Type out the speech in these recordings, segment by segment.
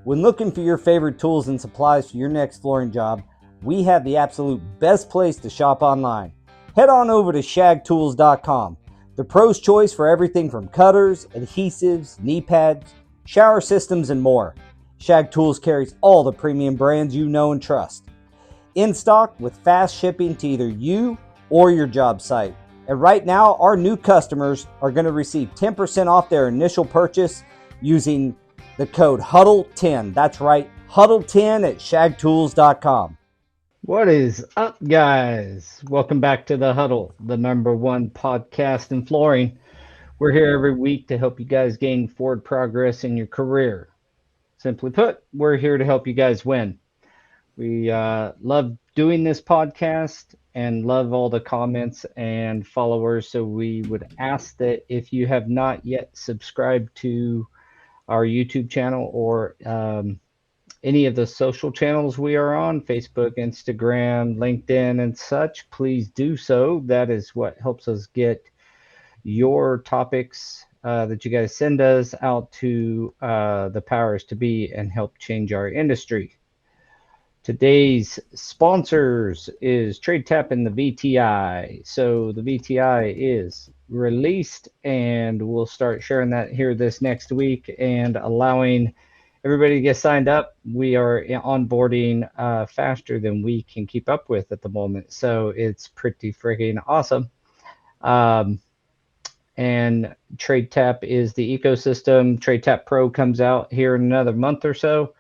When looking for your favorite tools and supplies for your next flooring job, we have the absolute best place to shop online. Head on over to shagtools.com, the pro's choice for everything from cutters, adhesives, knee pads, shower systems, and more. Shag Tools carries all the premium brands you know and trust. In stock with fast shipping to either you or your job site. And right now, our new customers are going to receive 10% off their initial purchase using the code HUDDLE10. That's right, HUDDLE10 at shagtools.com. What is up, guys? Welcome back to the Huddle, the #1 podcast in flooring. We're here every week to help you guys gain forward progress in your career. Simply put, we're here to help you guys win. We love doing this podcast and love all the comments and followers. So we would ask that if you have not yet subscribed to our YouTube channel or any of the social channels we are on, Facebook, Instagram, LinkedIn, and such, please do so. That is what helps us get your topics that you guys send us out to the powers to be and help change our industry. Today's sponsors is TradeTap and the VTI. So the VTI is released, and we'll start sharing that here this next week and allowing everybody to get signed up. We are onboarding faster than we can keep up with at the moment. So it's pretty freaking awesome. And TradeTap is the ecosystem. TradeTap Pro comes out here in another month or so.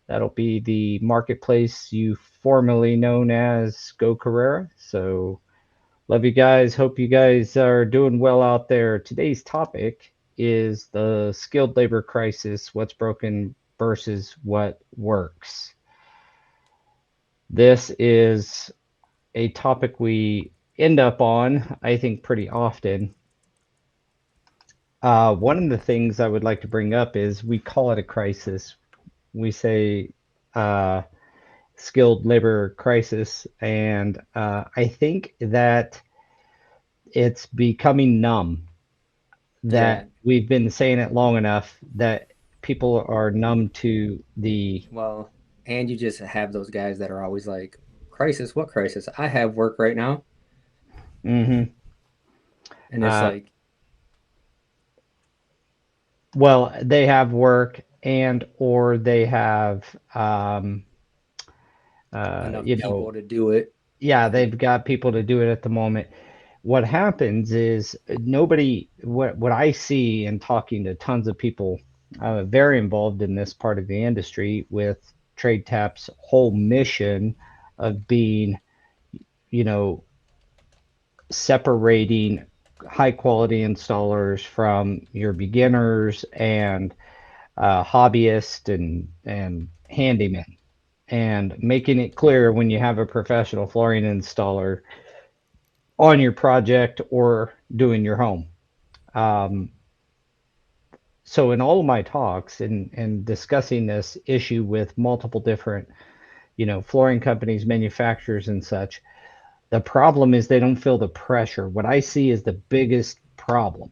That'll be the marketplace you formerly known as Go Carrera. So love you guys. Hope you guys are doing well out there. Today's topic is the skilled labor crisis, what's broken versus what works. This is a topic we end up on, I think, pretty often. One of the things I would like to bring up is we call it a crisis. We say skilled labor crisis, and I think that it's becoming numb, that we've been saying it long enough that people are numb to the... Well, and you just have those guys that are always like, crisis? What crisis? I have work right now. Mm-hmm. And it's like... Well, they have work and or they have enough people to do it. Yeah, they've got people to do it at the moment. What happens is what I see in talking to tons of people very involved in this part of the industry with TradeTap's whole mission of being, separating high quality installers from your beginners and hobbyists and handymen, and making it clear when you have a professional flooring installer on your project or doing your home. So in all of my talks and discussing this issue with multiple different, flooring companies, manufacturers and such, the problem is they don't feel the pressure. What I see is the biggest problem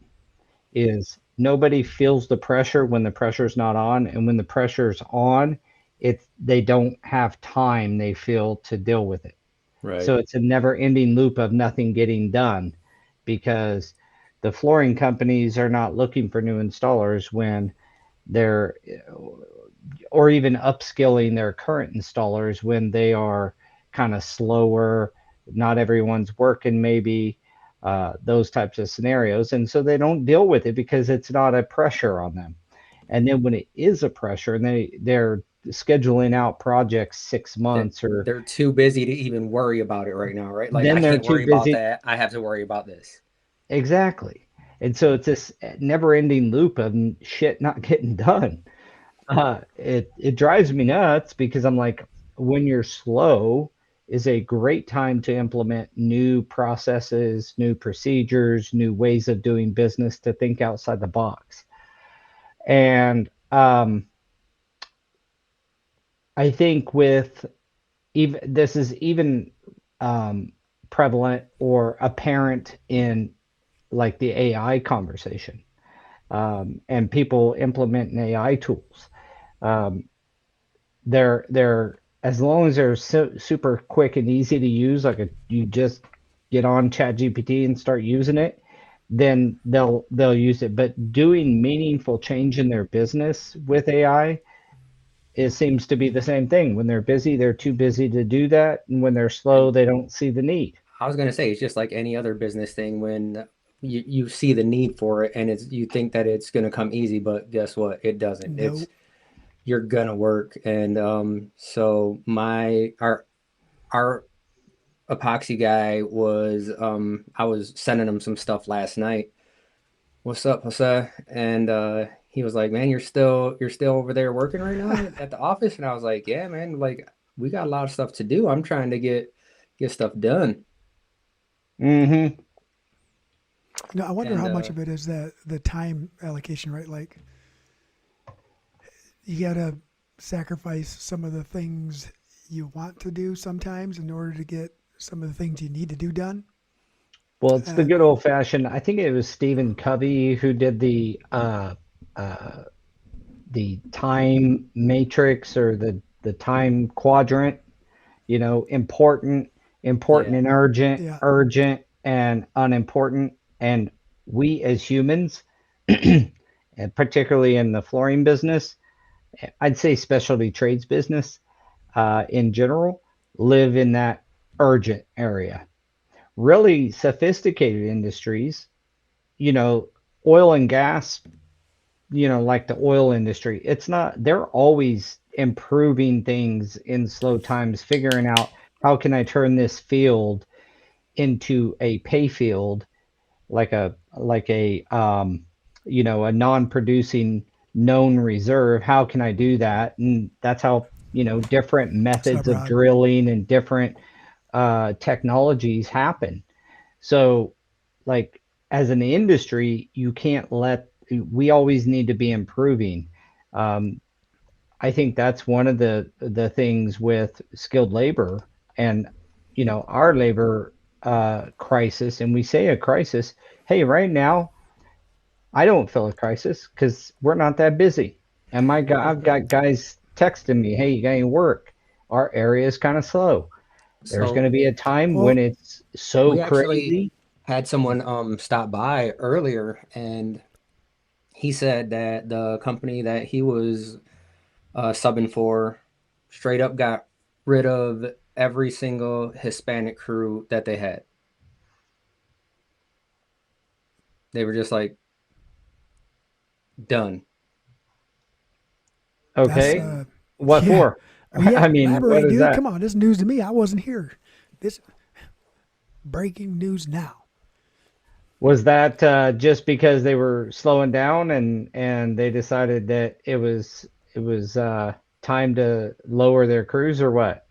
is nobody feels the pressure when the pressure's not on, and when the pressure's on, they don't have time, they feel, to deal with it. Right. So it's a never-ending loop of nothing getting done, because the flooring companies are not looking for new installers when they're, or even upskilling their current installers when they are kind of slower, not everyone's working maybe, those types of scenarios. And so they don't deal with it because it's not a pressure on them. And then when it is a pressure and they're scheduling out projects 6 months, or they're too busy to even worry about it right now, right? Like, then I they're can't too worry busy. about that. I have to worry about this. Exactly. And so it's this never-ending loop of shit not getting done. It drives me nuts, because I'm like, when you're slow is a great time to implement new processes, new procedures, new ways of doing business, to think outside the box. And I think with this is even prevalent or apparent in like the AI conversation, and people implementing AI tools. they're as long as they're super quick and easy to use, you just get on ChatGPT and start using it, then they'll use it. But doing meaningful change in their business with AI, it seems to be the same thing. When they're busy, they're too busy to do that, and when they're slow, And they don't see the need. I was gonna say it's just like any other business thing when you see the need for it and you think that it's gonna come easy, but guess what? It doesn't. It's Nope. you're gonna work. And so our epoxy guy was I was sending him some stuff last night. What's up, Jose? And he was like, "Man, you're still over there working right now at the office?" And I was like, "Yeah, man, like we got a lot of stuff to do. I'm trying to get stuff done." Mm-hmm. I wonder And how much of it is the time allocation, right? Like you gotta sacrifice some of the things you want to do sometimes in order to get some of the things you need to do done. Well, it's the Uh, good old fashioned. I think it was Stephen Covey who did uh, the time matrix, or the time quadrant. Important, important yeah, and urgent, yeah, urgent and unimportant. And we as humans, and particularly in the flooring business, I'd say specialty trades business in general, live in that urgent area. Really sophisticated industries, you know, oil and gas, like the oil industry, it's not, they're always improving things in slow times, figuring out how can I turn this field into a pay field, like a non-producing known reserve. How can I do that? And that's how, different methods of subrod. drilling and different technologies happen. So, like, as an industry, we always need to be improving. Um, I think that's one of the things with skilled labor and, our labor crisis. And we say a crisis. Hey, right now, I don't feel a crisis because we're not that busy. And I've got guys texting me, "Hey, you got any work? Our area is kind of slow." There's going so to be a time when Well, it's so we actually crazy. had someone stop by earlier, and he said that the company that he was subbing for straight up got rid of every single Hispanic crew that they had. They were just like done. that's Okay, And what yeah. for? Well, yeah. I mean, what Elaborate, is dude. that? Come on, this is news to me. I wasn't here. This breaking news now. Was that just because they were slowing down and they decided that it was time to lower their crews, or what?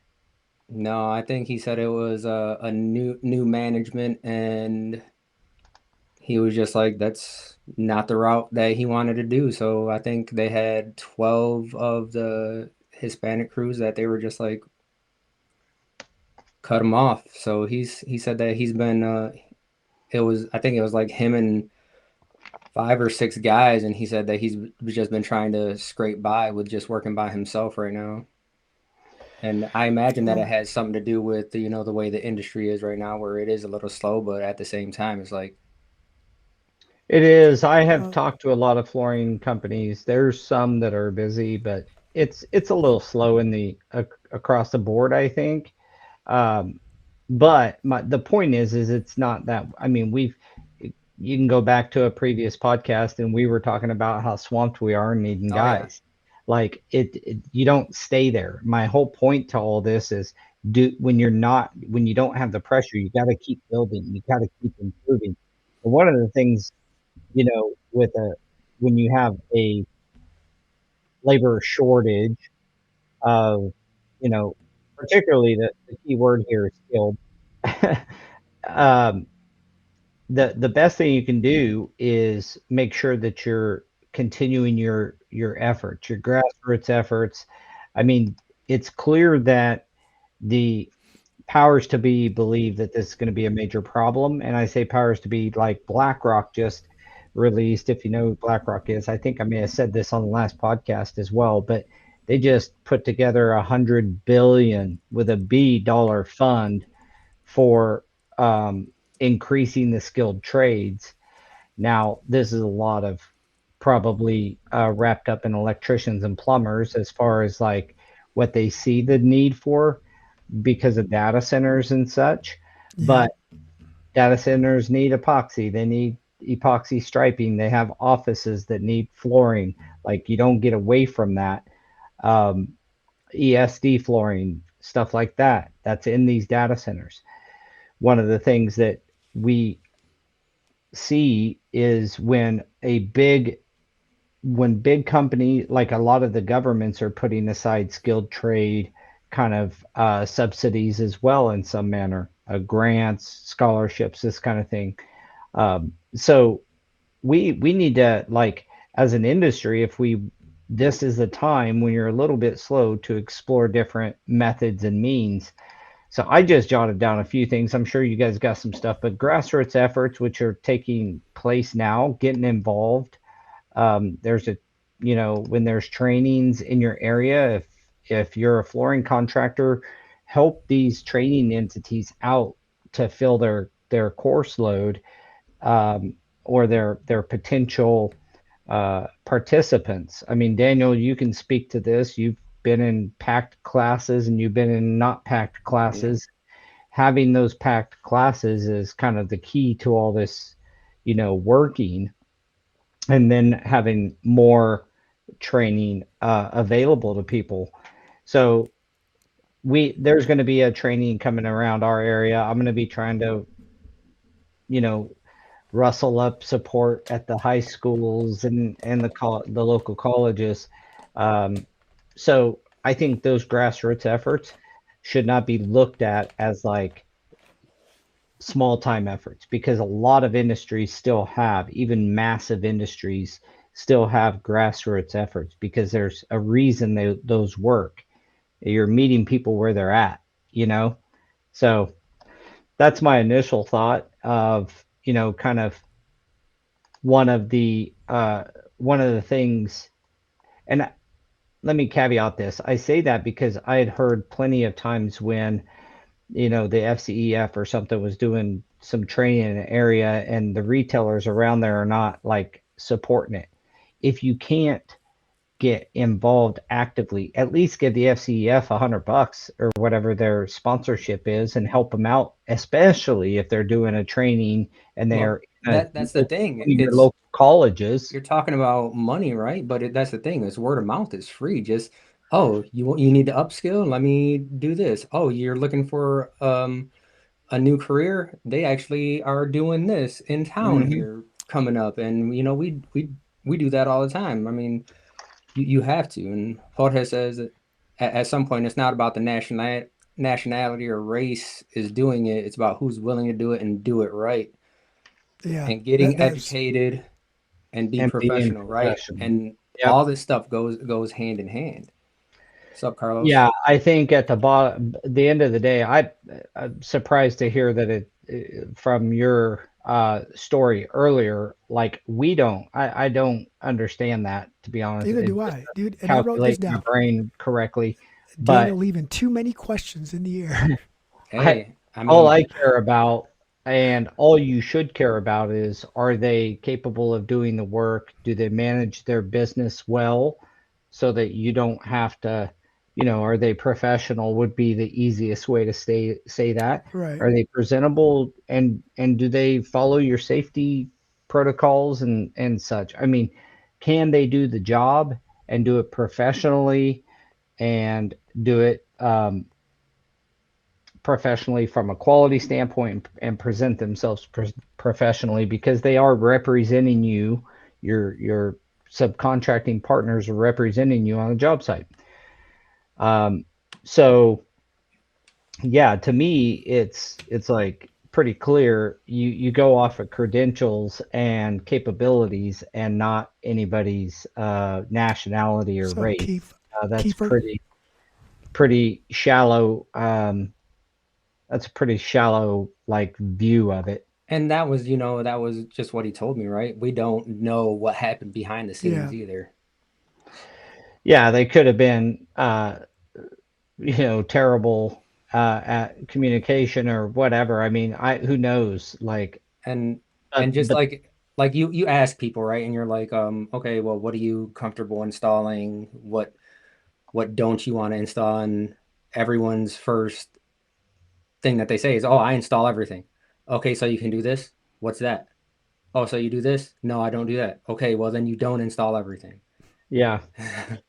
no, I think he said it was a new management, and he was just like, that's not the route that he wanted to do. So I think they had 12 of the Hispanic crews that they were just like cut them off. So he said that he's been it was I think it was like him and five or six guys, and he said that he's just been trying to scrape by with just working by himself right now. And I imagine that it Well, has something to do with the way the industry is right now, where it is a little slow, but at the same time, it's like, It is. I have uh, talked to a lot of flooring companies. There's some that are busy, but it's a little slow in across the board, I think. Um, but the point is it's not that. I mean, you can go back to a previous podcast and we were talking about how swamped we are and needing oh yeah. guys. Like you don't stay there. My whole point to all this is when you don't have the pressure, you got to keep building. You got to keep improving. And one of the things, with when you have a labor shortage of, you know, particularly the key word here is skilled. um, the best thing you can do is make sure that you're continuing your efforts, your grassroots efforts. I mean, it's clear that the powers to be believe that this is going to be a major problem, and I say powers to be like BlackRock just released. If you know who BlackRock is, I think I may have said this on the last podcast as well, but They just put together $100 billion with a B dollar fund for increasing the skilled trades. Now, this is a lot of probably wrapped up in electricians and plumbers as far as like what they see the need for because of data centers and such. Yeah. But data centers need epoxy. They need epoxy striping. They have offices that need flooring. Like you don't get away from that. ESD flooring, stuff like that. That's in these data centers. One of the things that we see is when big company, like a lot of the governments are putting aside skilled trade kind of subsidies as well in some manner, grants, scholarships, this kind of thing. So we need to, like, as an industry, this is the time when you're a little bit slow to explore different methods and means. So I just jotted down a few things. I'm sure you guys got some stuff, but grassroots efforts, which are taking place now, getting involved. There's when there's trainings in your area, if you're a flooring contractor, help these training entities out to fill their course load, or their potential participants. I mean, Daniel, you can speak to this. You've been in packed classes and you've been in not packed classes. Having those packed classes is kind of the key to all this, working, and then having more training available to people. So there's going to be a training coming around our area. I'm going to be trying to, rustle up support at the high schools and the local colleges. So I think those grassroots efforts should not be looked at as like small time efforts, because a lot of industries still have, even massive industries still have grassroots efforts, because there's a reason those work. You're meeting people where they're at, So that's my initial thought of, kind of one of the things. And let me caveat this. I say that because I had heard plenty of times when, the FCEF or something was doing some training in an area and the retailers around there are not like supporting it. If you can't get involved actively, at least give the FCEF $100 or whatever their sponsorship is and help them out, especially if they're doing a training and they're that's the thing. Your local colleges. You're talking about money, right? But that's the thing. It's word of mouth. It's free. Just, oh, you need to upskill. Let me do this. Oh, you're looking for a new career. They actually are doing this in town here coming up, and we do that all the time. I mean, you have to. And Jorge says that at some point, it's not about the nationality or race is doing it. It's about who's willing to do it and do it right. Yeah. And getting educated and being professional, right? And all this stuff goes hand in hand. What's up, Carlos? Yeah, I think at the end of the day, I'm surprised to hear that from your story earlier, like I don't understand that, to be honest. Neither do I, dude. And I wrote this down. My brain correctly. Daniel leaving too many questions in the air. Hey, all I care about, and all you should care about, is, are they capable of doing the work? Do they manage their business well, so that you don't have to, are they professional would be the easiest way to say that. Right. Are they presentable, and do they follow your safety protocols and such? I mean, can they do the job and do it professionally and do it professionally from a quality standpoint and present themselves professionally, because they are representing you, your subcontracting partners are representing you on a job site. So yeah, to me, it's like pretty clear. You go off of credentials and capabilities and not anybody's nationality or race. That's Kiefer? pretty shallow. That's a pretty shallow like view of it. And that was just what he told me, right? We don't know what happened behind the scenes either. Yeah, they could have been, terrible at communication or whatever. I mean, who knows? Like, and but, just but like you ask people, right? And you're like, okay, well, what are you comfortable installing? What don't you want to install? And everyone's first thing that they say is, oh, I install everything. Okay, so you can do this? What's that? Oh, so you do this? No, I don't do that. Okay, well then you don't install everything. yeah.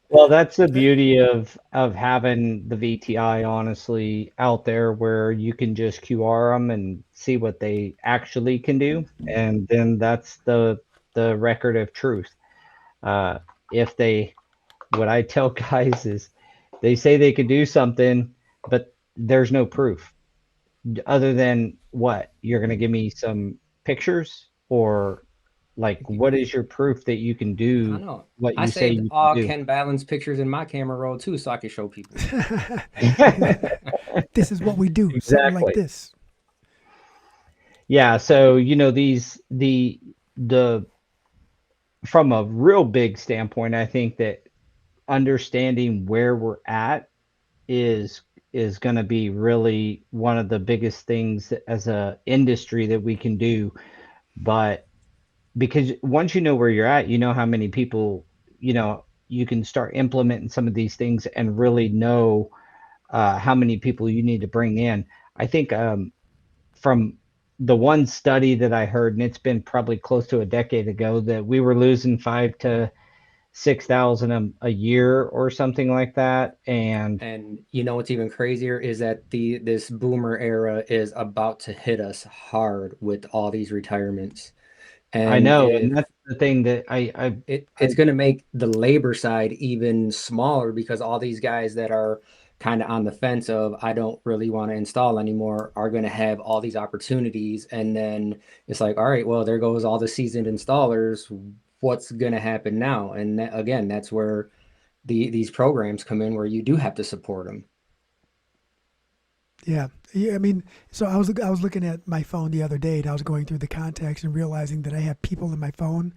Well, that's the beauty of having the VTI honestly out there where you can just QR them and see what they actually can do, and then that's the record of truth. Uh, if they, what I tell guys is, they say they could do something, but there's no proof other than what you're going to give me some pictures or like what is your proof that you can I don't do know. what I you say saved you all can Ken Balance pictures in my camera roll too, so I could show people. do? This is what we do. Something like Exactly. this. Yeah, so the from a real big standpoint, I think that understanding where we're at is is going to be really one of the biggest things as a industry that we can do. But because once you know where you're at, you know how many people, you can start implementing some of these things and really know how many people you need to bring in. I think from the one study that I heard, and it's been probably close to a decade ago, that we were losing 5 to 6,000 a year or something like that. And And you know what's even crazier is that this boomer era is about to hit us hard with all these retirements. I And know, and if that's the thing that it's going to make the labor side even smaller because all these guys that are kind of on the fence of I don't really want to install anymore are going to have all these opportunities, and then it's like, all right, well, there goes all the seasoned installers. What's going to happen now? And again, that's where these programs come in, where you do have to support them. Yeah. Yeah. I mean, so I was looking at my phone the other day and I was going through the contacts and realizing that I have people in my phone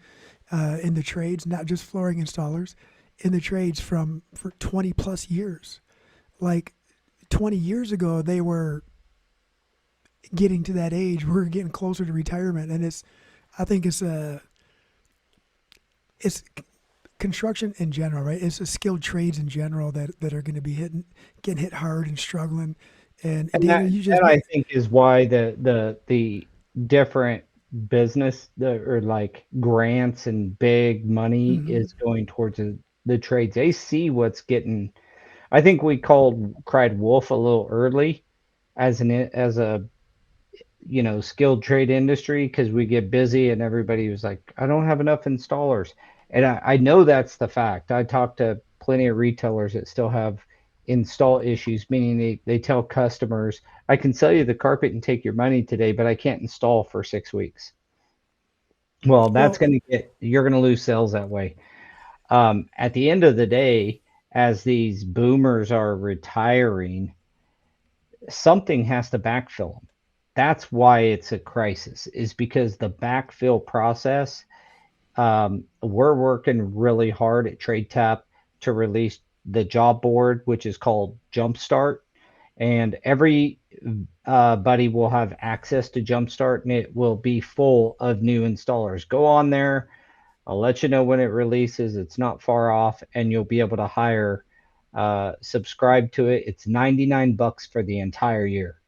in the trades, not just flooring installers, in the trades for 20 plus years. Like 20 years ago, they were getting to that age. We're getting closer to retirement, and I think it's construction in general, right? It's the skilled trades in general that are going to be getting hit hard and struggling. And and Daniel, you just that I think is why the different business or like grants and big money mhm. is going towards the trades. They see what's getting. I think we cried wolf a little early as a skilled trade industry because we get busy and everybody was like, I don't have enough installers. And I know that's the fact. I talk to plenty of retailers that still have install issues, meaning they tell customers, I can sell you the carpet and take your money today, but I can't install for 6 weeks. Well, Well, you're going to lose sales that way. At the end of the day, as these boomers are retiring, something has to backfill them. That's why it's a crisis, is because the backfill process, we're working really hard at TradeTap to release the job board, which is called Jumpstart. And every buddy will have access to Jumpstart, and it will be full of new installers. Go on there. I'll let you know when it releases. It's not far off, and you'll be able to subscribe to it. It's $99 for the entire year.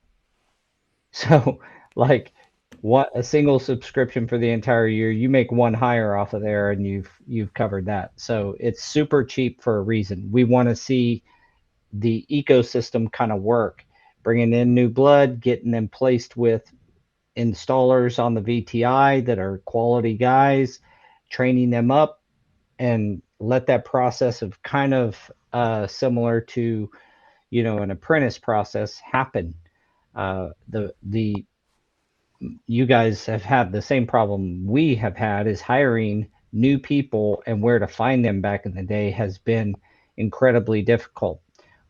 So, like, what a single subscription for the entire year, you make one hire off of there, and you've covered that. So it's super cheap for a reason. We want to see the ecosystem kind of work, bringing in new blood, getting them placed with installers on the VTI that are quality guys, training them up, and let that process of kind of similar to an apprentice process happen. The You guys have had the same problem we have had, is hiring new people, and where to find them back in the day has been incredibly difficult.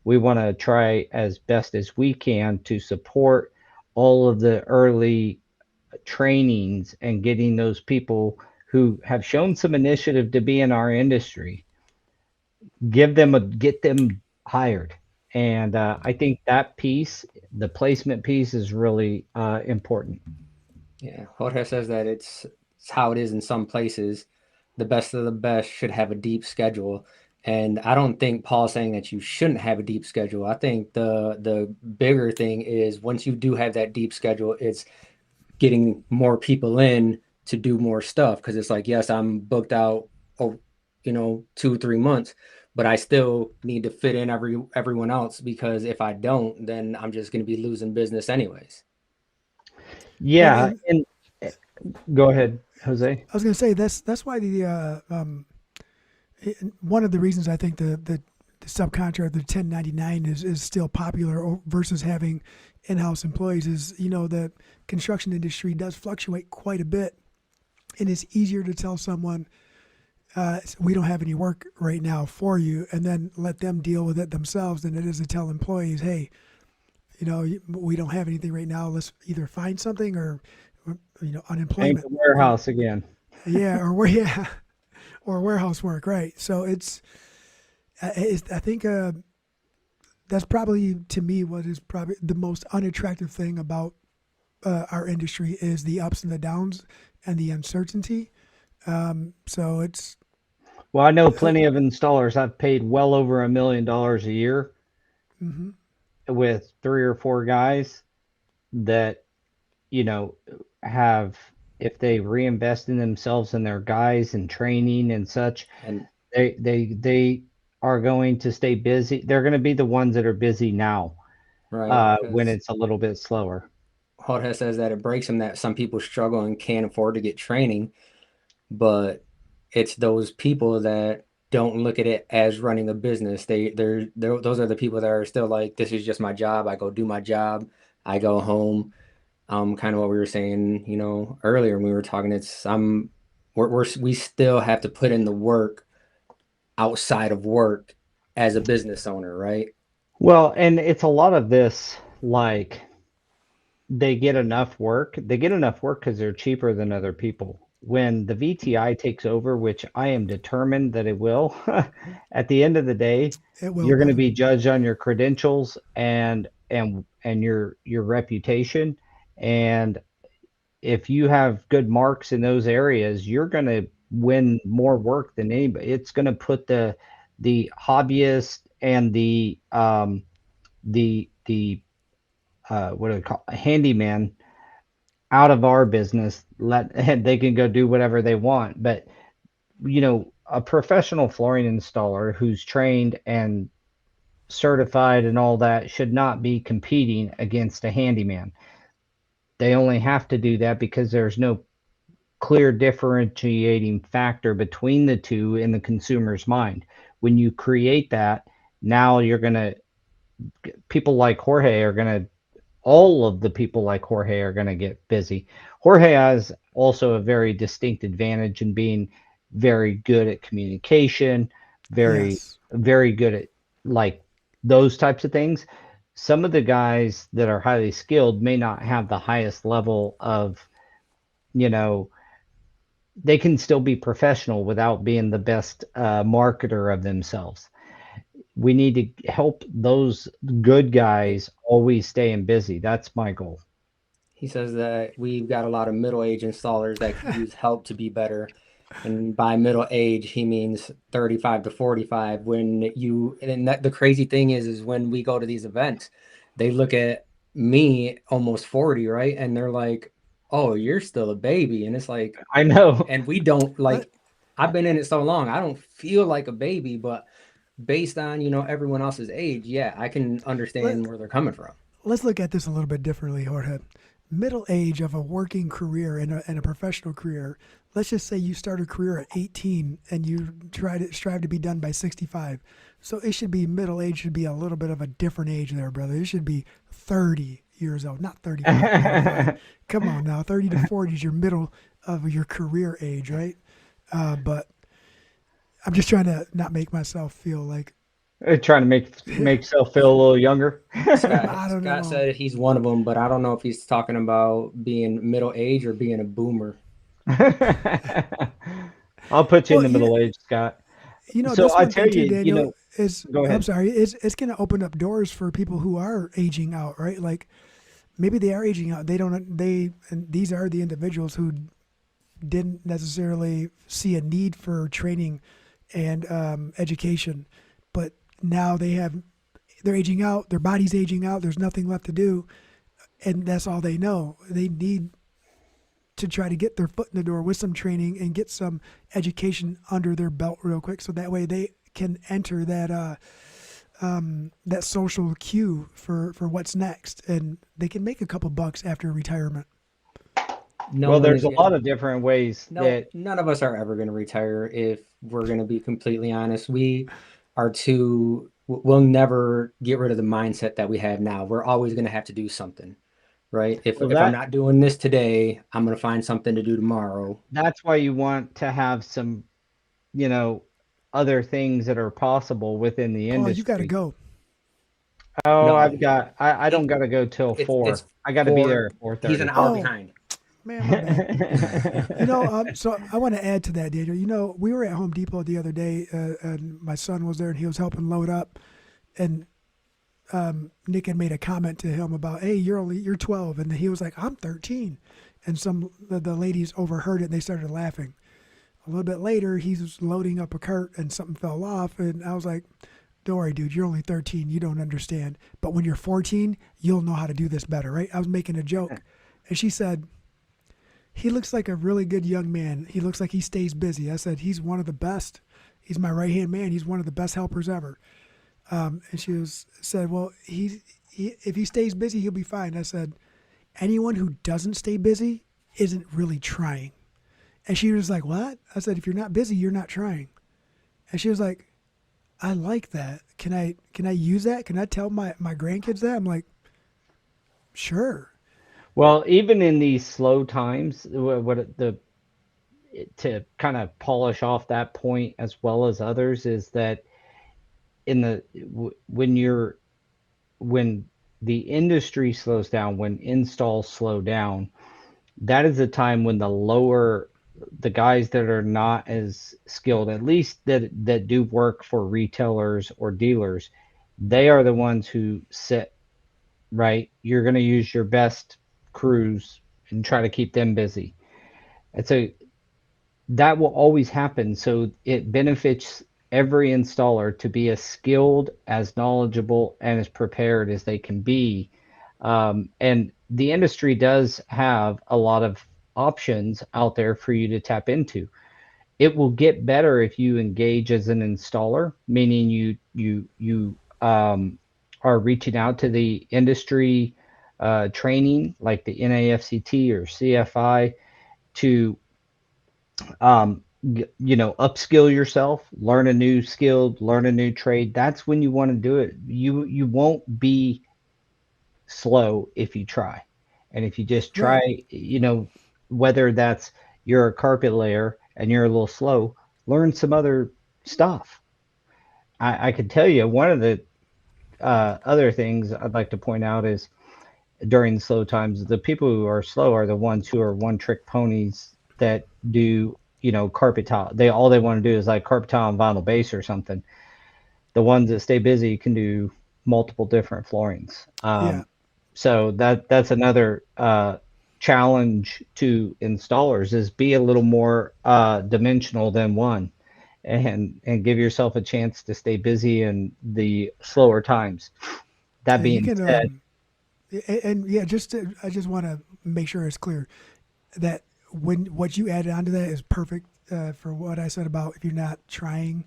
We want to try as best as we can to support all of the early trainings and getting those people who have shown some initiative to be in our industry, get them hired. And I think that piece, the placement piece, is really important. Yeah, Jorge says that it's how it is in some places. The best of the best should have a deep schedule. And I don't think Paul's saying that you shouldn't have a deep schedule. I think the bigger thing is once you do have that deep schedule, it's getting more people in to do more stuff. Because it's like, yes, I'm booked out, 2-3 months, but I still need to fit in everyone else, because if I don't, then I'm just going to be losing business anyways. Yeah, and go ahead, Jose. I was going to say that's why one of the reasons I think the subcontract, the 1099 is still popular versus having in-house employees is, the construction industry does fluctuate quite a bit, and it's easier to tell someone, we don't have any work right now for you, and then let them deal with it themselves than it is to tell employees, hey, we don't have anything right now. Let's either find something or unemployment. Paint the warehouse again. Yeah, or warehouse work, right? So I think that's probably, to me, what is probably the most unattractive thing about our industry is the ups and the downs and the uncertainty. So it's. Well, I know plenty of installers I've paid well over $1 million a year with 3 or 4 guys that, have, if they reinvest in themselves and their guys and training and such, and they are going to stay busy. They're going to be the ones that are busy now, right? When it's a little bit slower. Jorge says that it breaks him that some people struggle and can't afford to get training, but it's those people that don't look at it as running a business. Those are the people that are still like, this is just my job. I go do my job. I go home. Kind of what we were saying, earlier when we were talking. We still have to put in the work outside of work as a business owner, right? Well, and it's a lot of this, like, they get enough work because they're cheaper than other people. When the VTI takes over, which I am determined that it will, at the end of the day, you're going to be judged on your credentials and your reputation. And if you have good marks in those areas, you're going to win more work than anybody. It's going to put the hobbyist and the what do we call handyman out of our business. They can go do whatever they want. But a professional flooring installer who's trained and certified and all that should not be competing against a handyman. They only have to do that because there's no clear differentiating factor between the two in the consumer's mind. When you create that, now people like Jorge are going to, all of the people like Jorge are going to get busy. Jorge has also a very distinct advantage in being very good at communication, very good at like those types of things. Some of the guys that are highly skilled may not have the highest level of, they can still be professional without being the best marketer of themselves. We need to help those good guys always staying busy. That's my goal. He says that we've got a lot of middle-aged installers that could use help to be better. And by middle age, he means 35 to 45. The crazy thing is when we go to these events, they look at me almost 40, right? And they're like, oh, you're still a baby. And it's like, I know. And we don't I've been in it so long, I don't feel like a baby, but based on, everyone else's age, yeah, I can understand where they're coming from. Let's look at this a little bit differently, Jorge. Middle age of a working career and a professional career. Let's just say you start a career at 18 and you strive to be done by 65. So it should be middle age should be a little bit of a different age there, brother. It should be 30 years old, not 30. Come on now, 30 to 40 is your middle of your career age, right? But I'm just trying to not make myself feel like. Trying to make yourself feel a little younger. Scott said he's one of them, but I don't know if he's talking about being middle age or being a boomer. I'll put you in the middle age, Scott. So that's I one tell thing too, you, Daniel. Is go I'm ahead. sorry, it's going to open up doors for people who are aging out, right? Like maybe they are aging out. And these are the individuals who didn't necessarily see a need for training and education, but now they're aging out. Their body's aging out. There's nothing left to do, and that's all they know. They need to try to get their foot in the door with some training and get some education under their belt real quick, so that way they can enter that social queue for what's next, and they can make a couple bucks after retirement. No Well, one there's is a gonna. lot of different ways No, that none of us are ever going to retire. If we're going to be completely honest, we are too. We'll never get rid of the mindset that we have now. We're always going to have to do something, right? If well if I'm that not doing this today, I'm going to find something to do tomorrow. that's why you want to have some, you know, other things that are possible within the Paul, you got to industry. go. Oh, No, I don't he, got to go till it's 4. I got to be there four. at He's an 4:30. hour Oh, behind. man, my bad. So I want to add to that, Daniel. We were at Home Depot the other day, and my son was there, and he was helping load up, and Nick had made a comment to him about, "Hey, you're 12," and he was like, "I'm 13," and the ladies overheard it, and they started laughing. A little bit later, he was loading up a cart, and something fell off, and I was like, "Don't worry, dude. You're only 13. You don't understand. But when you're 14, you'll know how to do this better, right?" I was making a joke, and she said, "He looks like a really good young man. He looks like he stays busy." I said, "He's one of the best. He's my right-hand man. He's one of the best helpers ever." And she said, "Well, if he stays busy, he'll be fine." I said, "Anyone who doesn't stay busy isn't really trying." And she was like, "What?" I said, "If you're not busy, you're not trying." And she was like, "I like that. Can I use that? Can I tell my grandkids that?" I'm like, "Sure." Well, even in these slow times, to kind of polish off that point as well as others is that in the when the industry slows down, when installs slow down, that is a time when the guys that are not as skilled, at least that do work for retailers or dealers, they are the ones who sit right. You're going to use your best crews and try to keep them busy. And so that will always happen. So it benefits every installer to be as skilled, as knowledgeable, and as prepared as they can be. And the industry does have a lot of options out there for you to tap into. It will get better if you engage as an installer, meaning you are reaching out to the industry training like the NAFCT or CFI to upskill yourself, learn a new skill, learn a new trade. That's when you want to do it. You won't be slow if you try. And if you just Right. try, whether that's you're a carpet layer and you're a little slow, learn some other stuff. I can tell you one of the other things I'd like to point out is during the slow times, the people who are slow are the ones who are one trick ponies that do, carpet tile. All they want to do is like carpet tile and vinyl base or something. The ones that stay busy can do multiple different floorings. Yeah. So that's another challenge to installers is be a little more dimensional than one, and give yourself a chance to stay busy in the slower times. That Yeah, you being can said, and yeah, I just want to make sure it's clear that when what you added onto that is perfect for what I said about if you're not trying,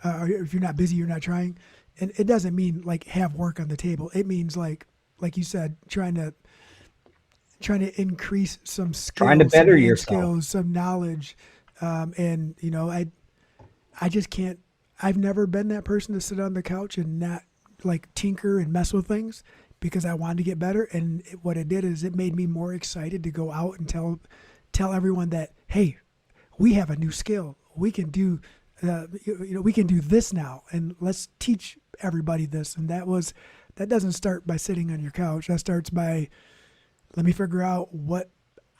or if you're not busy, you're not trying, and it doesn't mean like have work on the table. It means like you said, trying to increase some trying to skills, some better hand yourself. skills, some knowledge, and I just can't. I've never been that person to sit on the couch and not like tinker and mess with things because I wanted to get better. And what it did is it made me more excited to go out and tell everyone that, hey, we have a new skill. We can do, we can do this now, and let's teach everybody this. And that doesn't start by sitting on your couch. That starts by, let me figure out what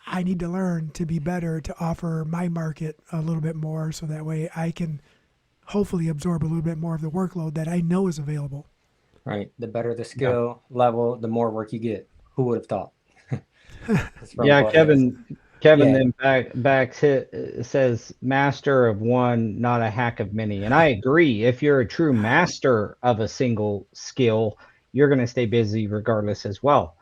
I need to learn to be better, to offer my market a little bit more, so that way I can hopefully absorb a little bit more of the workload that I know is available. Right. The better the skill level, the more work you get. Who would have thought? It's from Yeah, Podcast. Kevin Yeah. then says master of one, not a hack of many. And I agree. If you're a true master of a single skill, you're going to stay busy regardless as well.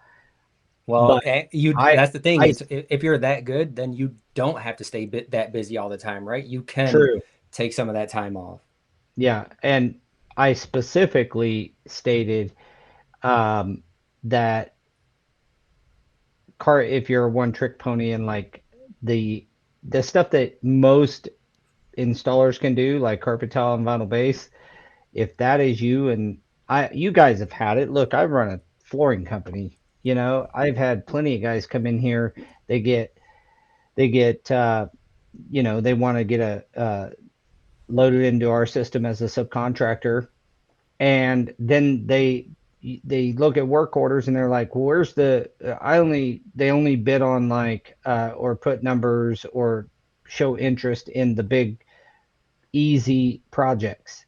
Well, But I, that's the thing I, is if you're that good, then you don't have to stay that busy all the time, right? You can true. take some of that time off. Yeah. And I specifically stated that if you're a one trick pony and like the stuff that most installers can do, like carpet tile and vinyl base, if that is you, and you guys have had it. Look, I run a flooring company. I've had plenty of guys come in here. They get they want to get loaded into our system as a subcontractor, and then they look at work orders and they're like, well, where's they only bid on like or put numbers or show interest in the big easy projects.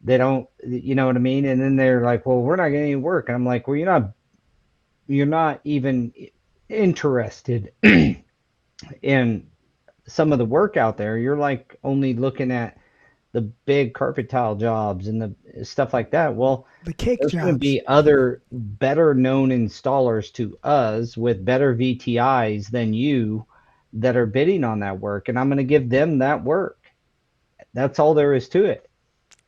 They don't, you know what I mean? And then they're like, well, we're not getting any work. And I'm like, well, you're not even interested in some of the work out there. You're like only looking at the big carpet tile jobs and the stuff like that. Well, The cake there's going to jobs. be other better known installers to us with better VTIs than you that are bidding on that work. And I'm going to give them that work. That's all there is to it.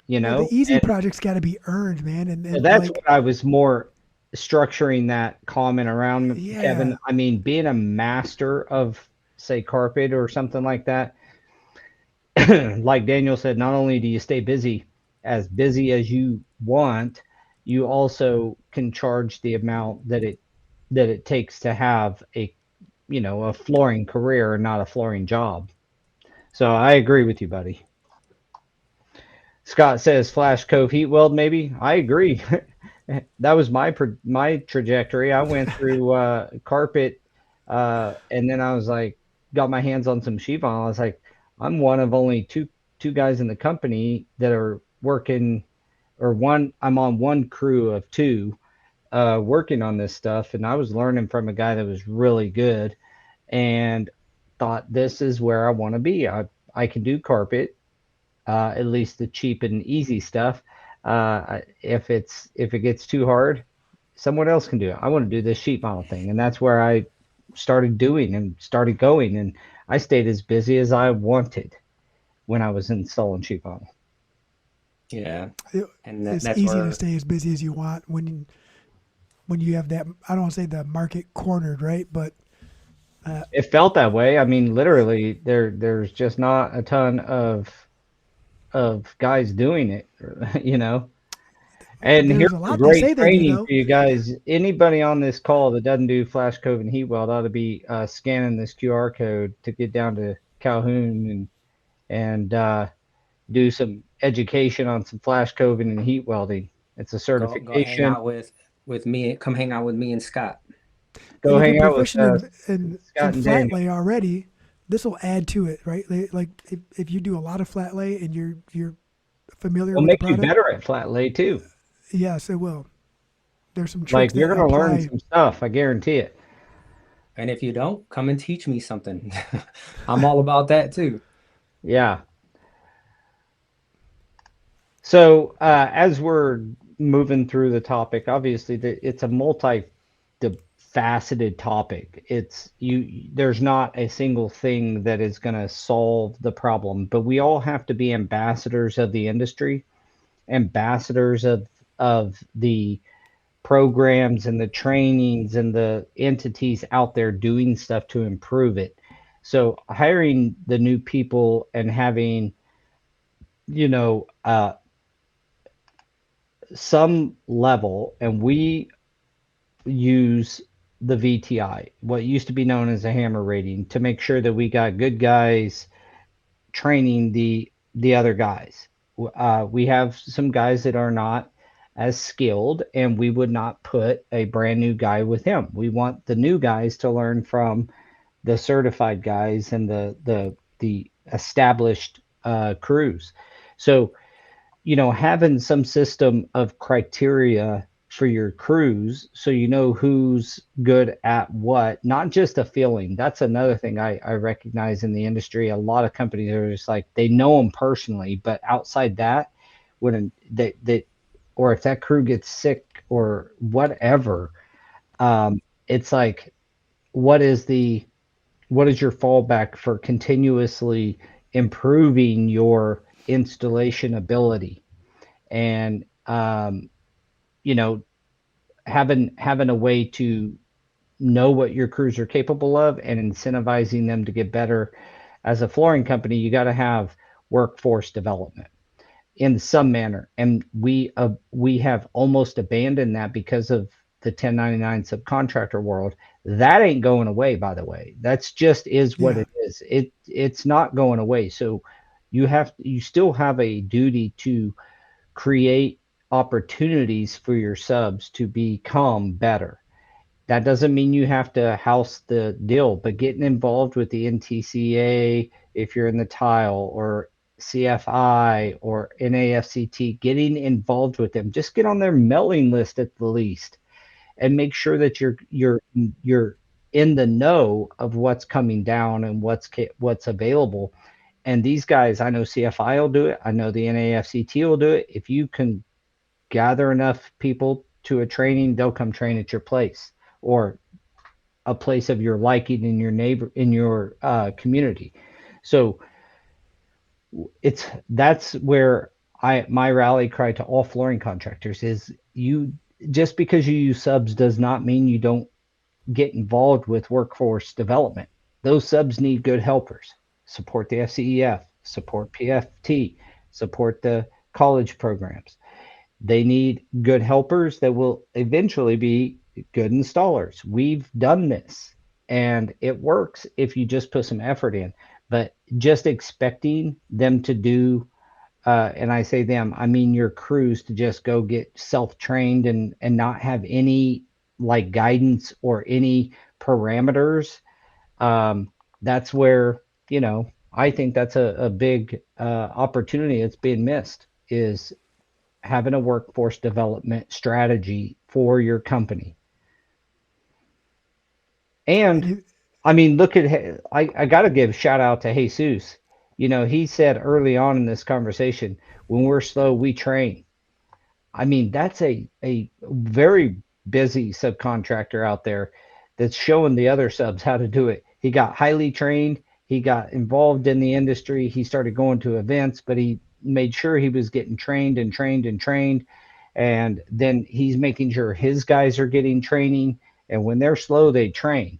Well, the easy And projects got to be earned, man. And that's like, what I was more structuring that comment around, Yeah. Kevin. I mean, being a master of, say, carpet or something like that, like Daniel said, not only do you stay busy as you want, you also can charge the amount that it takes to have a flooring career and not a flooring job. So I agree with you, buddy. Scott says Flash Cove heat weld, maybe. I agree. That was my trajectory. I went through carpet, and then I was like, got my hands on some sheet vinyl. I was like, I'm one of only two guys in the company that are working, or one. I'm on one crew of two, working on this stuff, and I was learning from a guy that was really good, and thought this is where I want to be. I can do carpet. At least the cheap and easy stuff. If it gets too hard, someone else can do it. I want to do this sheet vinyl thing, and that's where I started doing and started going, and I stayed as busy as I wanted when I was installing sheet vinyl. Yeah. It- And it's that's easy where to stay as busy as you want when you have that. I don't want to say the market cornered, right? But It felt that way. I mean, literally, there's just not a ton of guys doing it, And there's here's a a lot they great say they do, training though. for you guys. Anybody on this call that doesn't do Flash Cove and Heat Weld ought to be scanning this QR code to get down to Calhoun and do some education on some Flash Coving and heat welding. It's a go hang certification. out with me. Come hang out with me and Scott. Go And if hang you're out with proficient in Scott and flat Daniel. lay already, this will add to it, right? Like if you do a lot of flat lay and you're familiar It'll with make the you product, better at flat lay too. yes, it will. There's some Like tricks you're that gonna learn apply. some stuff, I guarantee it. And if you don't, come and teach me something. I'm all about that too. Yeah. So as we're moving through the topic, obviously it's a multi-faceted topic. There's not a single thing that is going to solve the problem, but we all have to be ambassadors of the industry, ambassadors of the programs and the trainings and the entities out there doing stuff to improve it. So hiring the new people and having, some level, and we use the VTI, what used to be known as a hammer rating, to make sure that we got good guys training the other guys. We have some guys that are not as skilled, and we would not put a brand new guy with him. We want the new guys to learn from the certified guys and the established crews. So, having some system of criteria for your crews so you know who's good at what, not just a feeling. That's another thing I recognize in the industry. A lot of companies are just like, they know them personally, but outside that, when or if that crew gets sick or whatever, it's like, what is your fallback for continuously improving your installation ability? And having a way to know what your crews are capable of and incentivizing them to get better. As a flooring company, you got to have workforce development in some manner, and we have almost abandoned that because of the 1099 subcontractor world. That ain't going away, by the way. That's just is what it is. It's not going away. So you still have a duty to create opportunities for your subs to become better. That doesn't mean you have to house the deal, but getting involved with the NTCA, if you're in the tile, or CFI or NAFCT, getting involved with them, just get on their mailing list at the least, and make sure that you're in the know of what's coming down and what's available. And these guys, I know CFI will do it. I know the NAFCT will do it. If you can gather enough people to a training, they'll come train at your place or a place of your liking in your community. So that's where my rally cry to all flooring contractors is, just because you use subs does not mean you don't get involved with workforce development. Those subs need good helpers. Support the FCEF, support PFT, support the college programs. They need good helpers that will eventually be good installers. We've done this, and it works if you just put some effort in. But just expecting them to do, and I say them, I mean your crews, to just go get self-trained and not have any like guidance or any parameters, that's where, I think that's a big opportunity that's being missed, is having a workforce development strategy for your company. And I mean, look at, I got to give shout out to Jesus. He said early on in this conversation, when we're slow, we train. I mean, that's a very busy subcontractor out there that's showing the other subs how to do it. He got highly trained. He got involved in the industry. He started going to events, but he made sure he was getting trained and trained and trained. And then he's making sure his guys are getting training. And when they're slow, they train.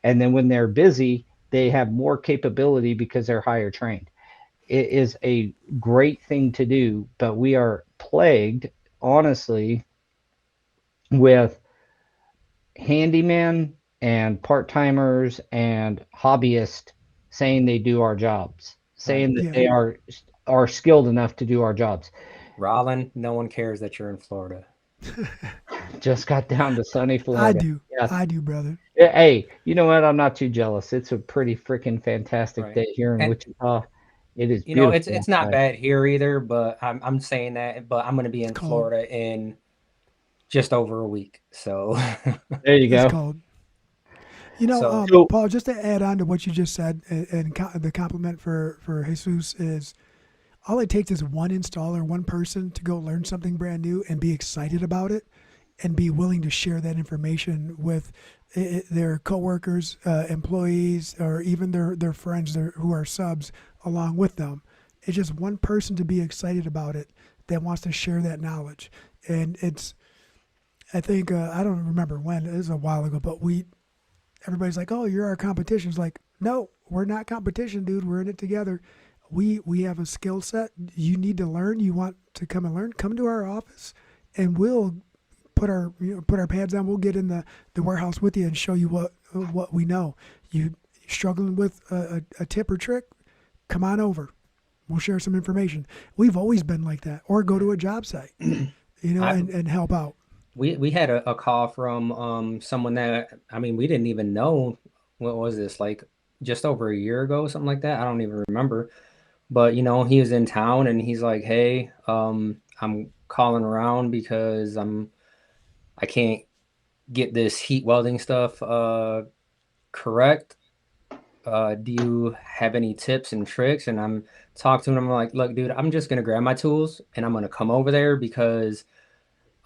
And then when they're busy, they have more capability because they're higher trained. It is a great thing to do, but we are plagued, honestly, with handymen and part-timers and hobbyists saying they do our jobs, saying that they are skilled enough to do our jobs. Rollin, no one cares that you're in Florida. Just got down to sunny Florida. I do. Yes. I do, brother. Hey, you know what? I'm not too jealous. It's a pretty freaking fantastic day here in Wichita. It is beautiful. It's not bad here either, but I'm saying that, but I'm going to be in Florida in just over a week. So there you go. It's cold. Paul, just to add on to what you just said, and the compliment for Jesus is, all it takes is one installer, one person to go learn something brand new and be excited about it and be willing to share that information with their coworkers, employees, or even their friends who are subs along with them. It's just one person to be excited about it that wants to share that knowledge. And I think, I don't remember when, it was a while ago, but everybody's like, oh, you're our competition. It's like, no, we're not competition, dude. We're in it together. We have a skill set. You need to learn. You want to come and learn? Come to our office, and we'll put our pads on. We'll get in the warehouse with you and show you what we know. You struggling with a tip or trick? Come on over. We'll share some information. We've always been like that. Or go to a job site, and help out. We had a call from someone that, I mean, we didn't even know. What was this, like just over a year ago, something like that? I don't even remember. But he was in town and he's like, hey, I'm calling around because I can't get this heat welding stuff correct. Do you have any tips and tricks? And I'm talking to him. I'm like, look, dude, I'm just gonna grab my tools and I'm gonna come over there because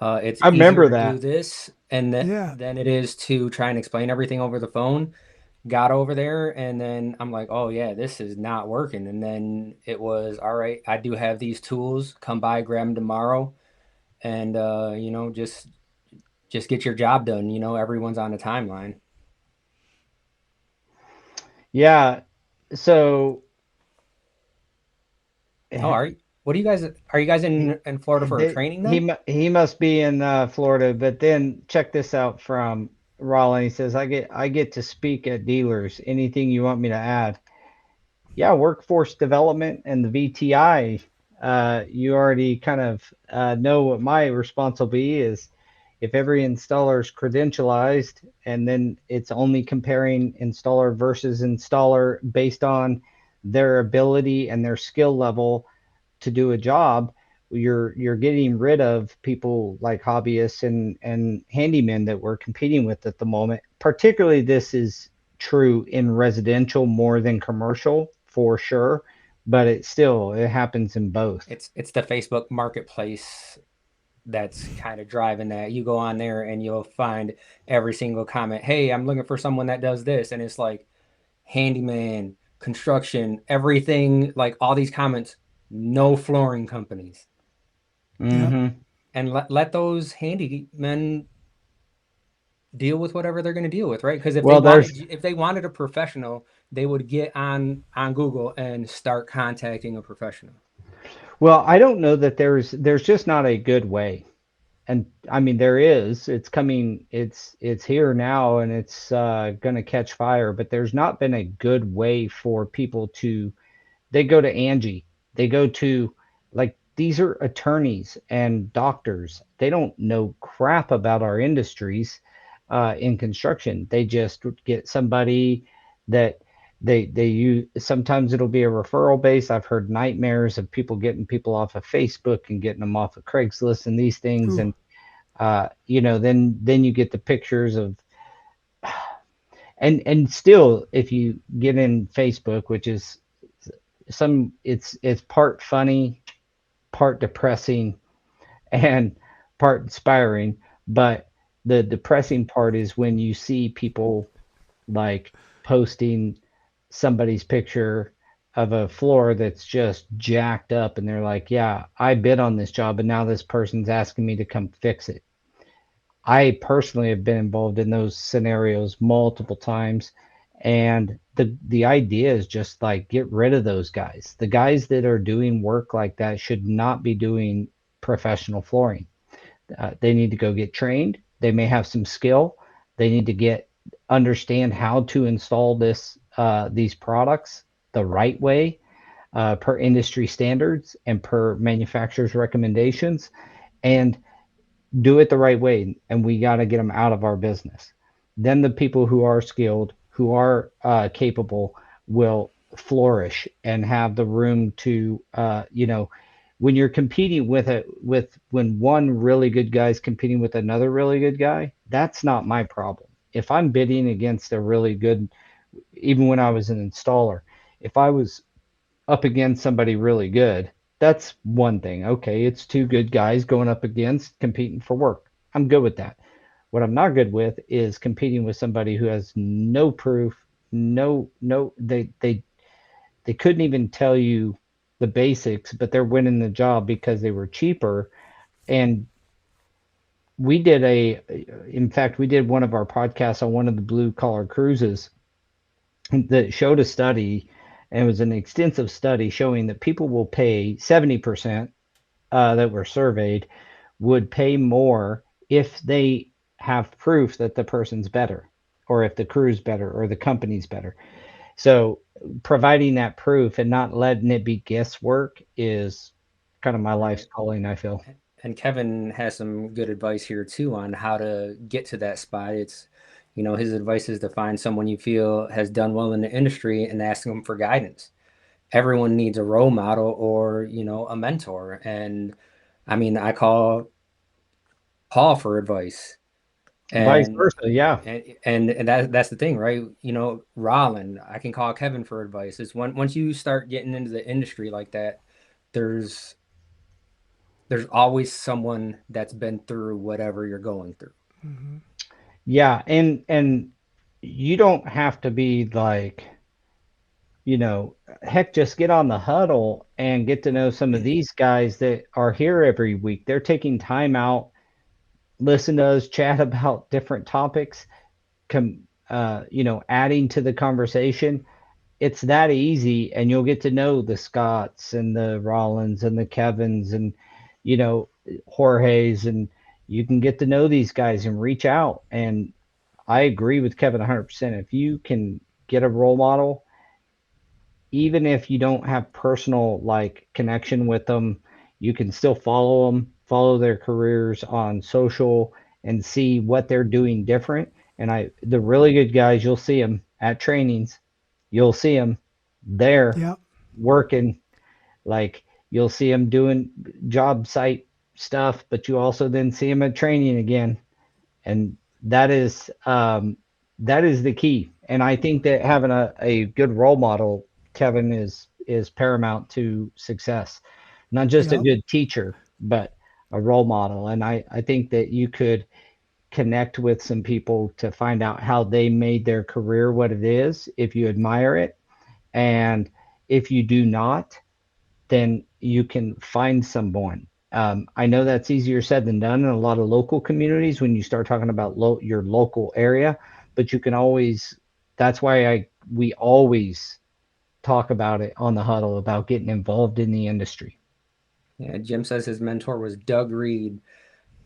it's I easier remember to do that. this Yeah. than it is to try and explain everything over the phone. Got over there and then I'm like, oh yeah, this is not working. And then it was, all right, I do have these tools. Come by, grab them tomorrow, and just get your job done. Everyone's on a timeline. Yeah. So Oh, what are you guys in Florida for a training then? he must be in Florida, but then check this out from Rollin. He says, I get to speak at dealers. Anything you want me to add? Yeah, workforce development and the VTI. You already kind of know what my responsibility is. If every installer is credentialized, and then it's only comparing installer versus installer based on their ability and their skill level to do a job, you're getting rid of people like hobbyists and handymen that we're competing with at the moment. Particularly, this is true in residential more than commercial for sure, but it happens in both. It's the Facebook marketplace that's kind of driving that. You go on there and you'll find every single comment, hey, I'm looking for someone that does this. And it's like handyman, construction, everything, like all these comments, no flooring companies. Yeah. Mm-hmm. And let those handymen deal with whatever they're going to deal with, right? Because Well, if they wanted a professional, they would get on Google and start contacting a professional. I don't know that there's just not a good way. And I mean, there is. It's coming. It's here now, and it's going to catch fire. But there's not been a good way for people to. They go to Angie. They go to, like, these are attorneys and doctors. They don't know crap about our industries in construction. They just get somebody that they use. Sometimes it'll be a referral base. I've heard nightmares of people getting people off of Facebook and getting them off of Craigslist and these things. Ooh. And then you get the pictures of, and still, if you get in Facebook, which is it's part funny, part depressing, and part inspiring. But the depressing part is when you see people like posting somebody's picture of a floor that's just jacked up, and they're like, yeah, I bid on this job and now this person's asking me to come fix it. I personally have been involved in those scenarios multiple times, and the idea is just like, get rid of those guys. The guys that are doing work like that should not be doing professional flooring. They need to go get trained. They may have some skill. They need to understand how to install these products the right way, per industry standards and per manufacturer's recommendations, and do it the right way. And we got to get them out of our business. Then the people who are skilled, who are capable, will flourish and have the room to, when you're competing when one really good guy is competing with another really good guy, that's not my problem. If I'm bidding against a really good, even when I was an installer, if I was up against somebody really good, that's one thing. Okay, it's two good guys going up against competing for work. I'm good with that. What I'm not good with is competing with somebody who has no proof, they couldn't even tell you the basics, but they're winning the job because they were cheaper. And in fact, we did one of our podcasts on one of the blue collar cruises that showed a study, and it was an extensive study showing that people will pay 70%, that were surveyed would pay more if they have proof that the person's better, or if the crew's better, or the company's better. So providing that proof and not letting it be guesswork is kind of my life's calling, I feel. And Kevin has some good advice here too on how to get to that spot. It's, his advice is to find someone you feel has done well in the industry and ask them for guidance. everyone needs a role model or, a mentor. And I mean, I call Paul for advice. Vice And versa, yeah. and that's the thing, right? Rollin, I can call Kevin for advice. It's once you start getting into the industry like that, there's always someone that's been through whatever you're going through. Mm-hmm. Yeah, and you don't have to be like, heck, just get on the huddle and get to know some of these guys that are here every week. They're taking time out, listen to us chat about different topics, adding to the conversation. It's that easy, and you'll get to know the Scotts and the Rollins and the Kevins and, Jorge's, and you can get to know these guys and reach out. And I agree with Kevin 100%. If you can get a role model, even if you don't have personal like connection with them, you can still follow them, follow their careers on social, and see what they're doing different. And the really good guys, you'll see them at trainings, you'll see them there Yeah. working, like you'll see them doing job site stuff, but you also then see them at training again. And that is the key. And I think that having a good role model, Kevin, is paramount to success. Not just a Yep. good teacher, but a role model. And I think that you could connect with some people to find out how they made their career what it is if you admire it. And if you do not, then you can find someone. I know that's easier said than done in a lot of local communities when you start talking about your local area, but you can always. That's why we always talk about it on the huddle about getting involved in the industry. Yeah, Jim says his mentor was Doug Reed,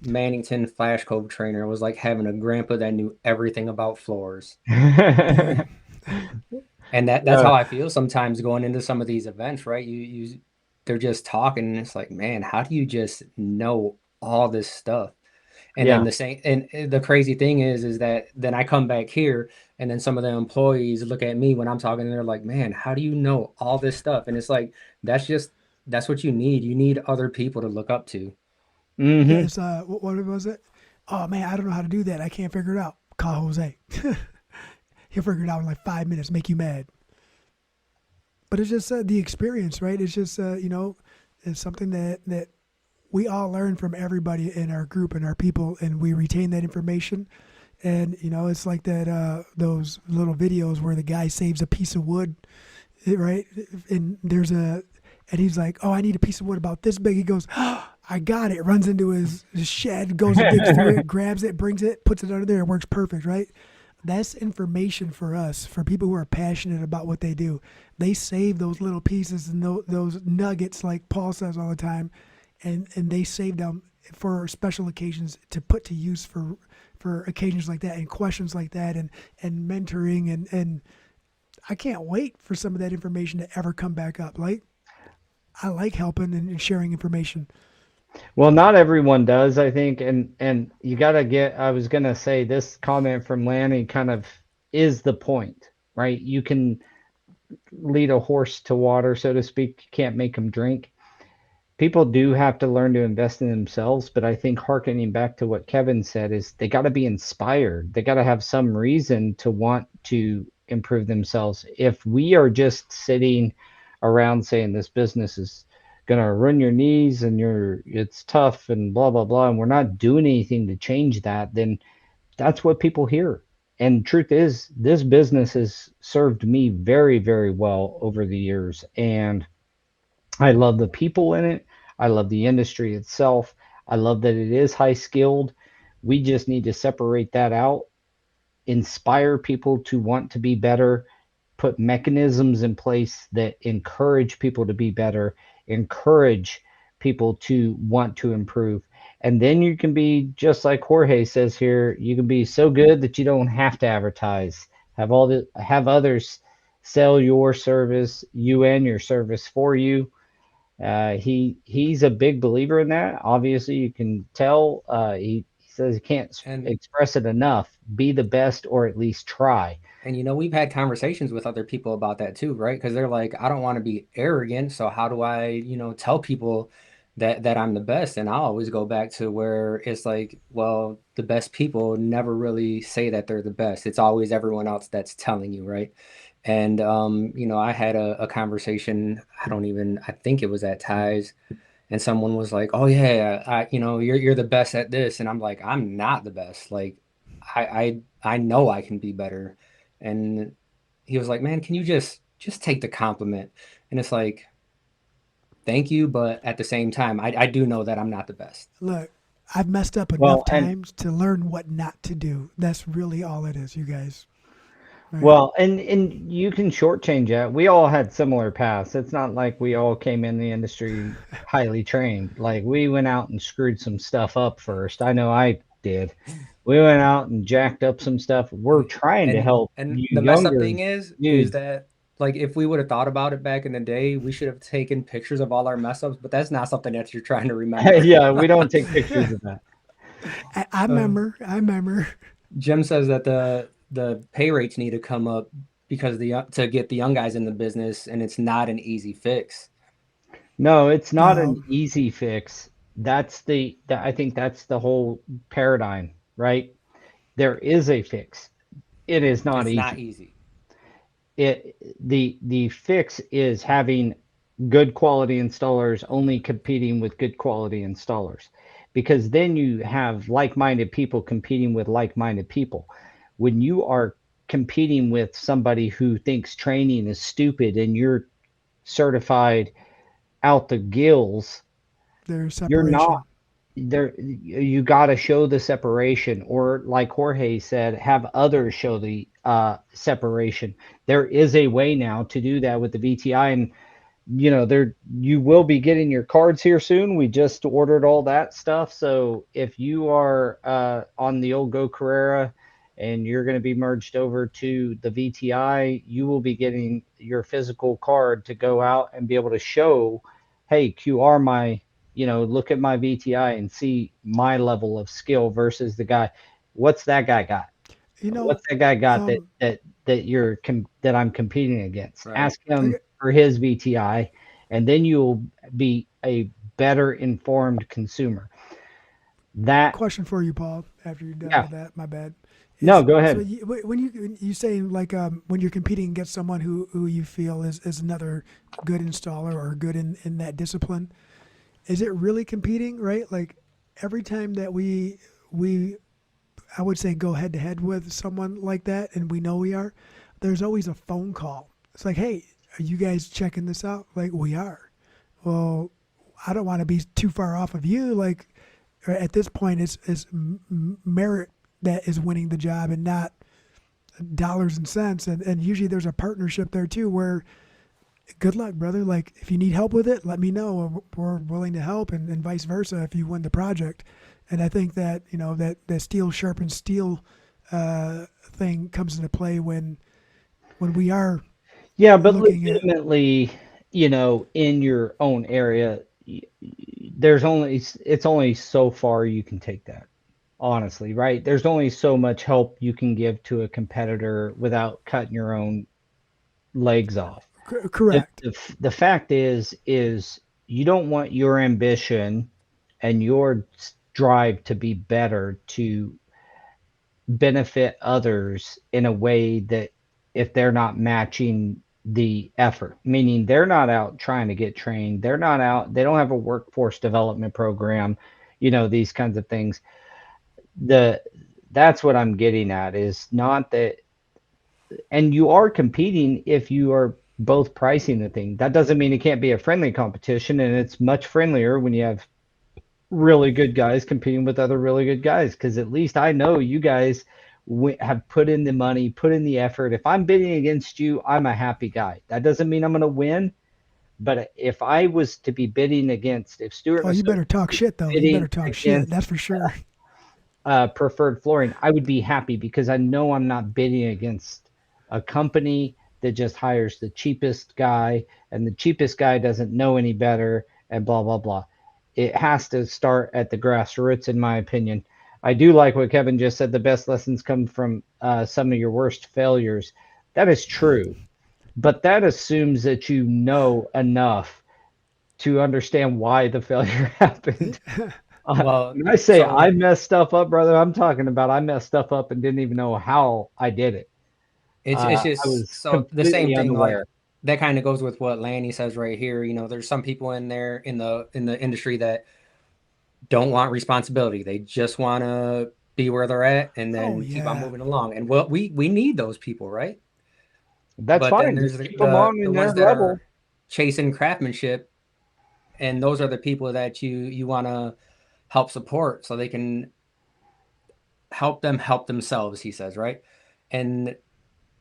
Mannington Flash Cove trainer. It was like having a grandpa that knew everything about floors. Dang. And that's how I feel sometimes going into some of these events, right? They're just talking, and it's like, man, how do you just know all this stuff? And Yeah. then the crazy thing is that then I come back here, and then some of the employees look at me when I'm talking, and they're like, man, how do you know all this stuff? And it's like, that's what you need. You need other people to look up to. Yeah, Hmm. it's what was it? Oh man, I don't know how to do that. I can't figure it out. Call Jose. He'll figure it out in like 5 minutes. Make you mad. But it's just the experience, right? It's just it's something that we all learn from everybody in our group and our people, and we retain that information. And it's like that those little videos where the guy saves a piece of wood, right? And and he's like, "Oh, I need a piece of wood about this big." He goes, "Oh, I got it." Runs into his shed, goes and digs through it, grabs it, brings it, puts it under there. It works perfect, right? That's information for us, for people who are passionate about what they do. They save those little pieces and those nuggets, like Paul says all the time, and they save them for special occasions to put to use for occasions like that and questions like that and mentoring and I can't wait for some of that information to ever come back up. Like I like helping and sharing information. Well, not everyone does, I think, and you gotta get. I was gonna say this comment from Lanny kind of is the point, right? You can lead a horse to water, so to speak. You can't make them drink. People do have to learn to invest in themselves, but I think harkening back to what Kevin said is they got to be inspired. They got to have some reason to want to improve themselves. If we are just sitting around saying this business is gonna run your knees and it's tough and blah blah blah, and we're not doing anything to change that, then that's what people hear. And truth is, this business has served me very, very well over the years. And I love the people in it. I love the industry itself. I love that it is high skilled. We just need to separate that out, inspire people to want to be better, put mechanisms in place that encourage people to be better, encourage people to want to improve. And then you can be just like Jorge says here, you can be so good that you don't have to advertise. Have others sell your service, you and your service for you. He's a big believer in that. Obviously, you can tell. He says he can't And express it enough. Be the best, or at least try. And we've had conversations with other people about that too, right? Because they're like, I don't want to be arrogant, so how do I, tell people that I'm the best? And I always go back to where it's like, well, the best people never really say that they're the best. It's always everyone else that's telling you, right? And I had a conversation, I think it was at Ties, and someone was like, "Oh yeah, you're the best at this," and I'm like, "I'm not the best. Like, I know I can be better." And he was like, "Man, can you just take the compliment?" And it's like, "Thank you," but at the same time, I do know that I'm not the best. Look, I've messed up Well, enough times to learn what not to do. That's really all it is, you guys. Right? well, and you can shortchange that. We all had similar paths. It's not like we all came in the industry highly trained. Like we went out and screwed some stuff up first. I know I did. We went out and jacked up some stuff. We're trying to And help and you the messed up younger thing is dudes. that, like, if we would have thought about it back in the day, we should have taken pictures of all our mess ups, but that's not something that you're trying to remember. Yeah, we don't take pictures of that. I remember. I remember. Jim says that the pay rates need to come up because to get the young guys in the business, and it's not an easy fix. No, it's not an No. easy fix. I think that's the whole paradigm, right? There is a fix. It is not It's not easy. easy. The fix is having good quality installers only competing with good quality installers, because then you have like-minded people competing with like-minded people. When you are competing with somebody who thinks training is stupid and you're certified out the gills, There's you're not separation. there. You got to show the separation, or like Jorge said, have others show the separation. There is a way now to do that with the VTI, and there you will be getting your cards here soon. We just ordered all that stuff, so if you are on the old Go Carrera and you're going to be merged over to the VTI, you will be getting your physical card to go out and be able to show, hey, QR my, look at my VTI and see my level of skill versus the guy. What's that guy got? You know, What's that guy got that um, that I'm competing against? Right. Ask him for his VTI, and then you'll be a better informed consumer. That question for you, Paul. After you're done Yeah, with that, my bad. no, Is go so ahead. when you say like when you're competing against someone who you feel is another good installer or good in that discipline, is it really competing? Right? Like every time that we I would say go head to head with someone like that, and we know we are. There's always a phone call. It's like, hey, are you guys checking this out? Like we are. Well, I don't want to be too far off of you. Like at this point, it's merit that is winning the job and not dollars and cents. And usually there's a partnership there too, where good luck, brother. Like if you need help with it, let me know. We're willing to help, and vice versa if you win the project. And I think that that steel sharpens steel thing comes into play when we are Yeah, but looking at. legitimately, in your own area, it's only so far you can take that. Honestly, right? There's only so much help you can give to a competitor without cutting your own legs off. The, Correct. the, the fact is you don't want your ambition and your drive to be better to benefit others in a way that if they're not matching the effort, meaning they're not out trying to get trained, they don't have a workforce development program, these kinds of things. The That's what I'm getting at, is not that. And you are competing if you are both pricing the thing. That doesn't mean it can't be a friendly competition, and it's much friendlier when you have really good guys competing with other really good guys, because at least I know you guys have put in the money, put in the effort. If I'm bidding against you, I'm a happy guy. That doesn't mean I'm going to win, but if I was to be bidding against, if Stewart Oh, and you better Associates talk was shit though. You bidding better talk shit. against That's for sure. Preferred Flooring, I would be happy because I know I'm not bidding against a company that just hires the cheapest guy, and the cheapest guy doesn't know any better, and blah blah blah. It has to start at the grassroots, in my opinion. I do like what Kevin just said. The best lessons come from some of your worst failures. That is true, but that assumes that you know enough to understand why the failure happened. Well, When I say I so messed stuff up, brother, I'm talking about I messed stuff up and didn't even know how I did it. it's I just was so the same completely thing, like unaware. that kind of goes with what Lanny says right here. There's some people in there in the industry that don't want responsibility. They just want to be where they're at and Oh then keep on yeah. moving along. And well, we need those people, right? That's But then fine. there's Just keep them on the in their ones that level. are chasing craftsmanship, and those are the people that you want to help support so they can help them help themselves, he says, right? And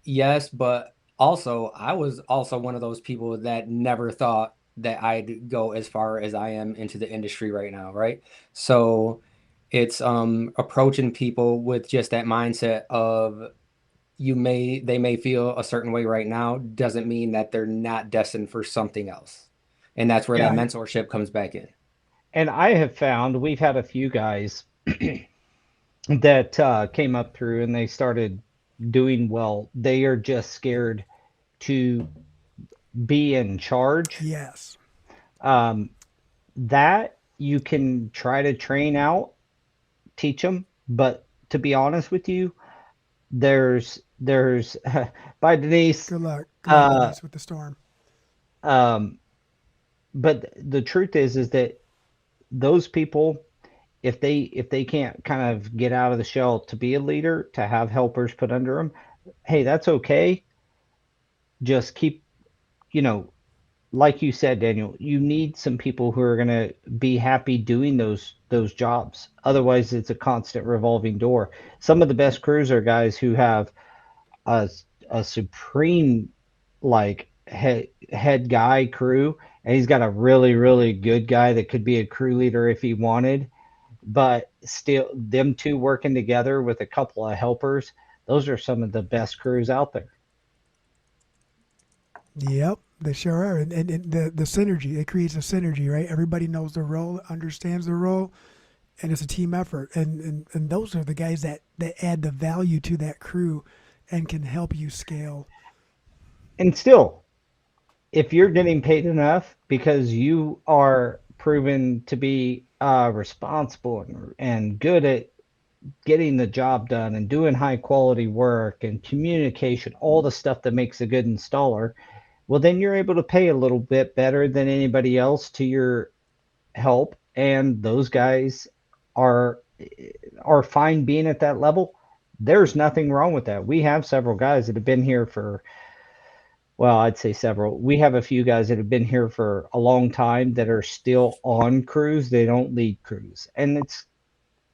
yes, but also I was also one of those people that never thought that I'd go as far as I am into the industry right now, right? So it's approaching people with just that mindset of they may feel a certain way right now doesn't mean that they're not destined for something else. And that's where that Yeah. Right. mentorship comes back in. And I have found we've had a few guys that came up through and they started doing well. They are just scared to be in charge. Yes. Um, that you can try to train out, teach them, but to be honest with you, there's bye Denise. Good luck, Uh, Denise, with the storm. um, but the truth is that those people, if they can't kind of get out of the shell to be a leader, to have helpers put under them, hey, that's okay. Just keep, you know, like you said, Daniel, you need some people who are going to be happy doing those jobs. Otherwise, it's a constant revolving door. Some of the best crews are guys who have a a supreme like head guy crew, and he's got a really good guy that could be a crew leader if he wanted. But still, them two working together with a couple of helpers, those are some of the best crews out there. Yep, they sure are. And the synergy, it creates a synergy, right? Everybody knows their role, understands their role, and it's a team effort. And those are the guys that add the value to that crew and can help you scale. And still, if you're getting paid enough because you are proven to be responsible and good at getting the job done and doing high quality work and communication, all the stuff that makes a good installer, well, then you're able to pay a little bit better than anybody else to your help. And those guys are are fine being at that level. There's nothing wrong with that. We have several guys that have been here for, well, I'd say several. We have a few guys that have been here for a long time that are still on crews. They don't lead crews. And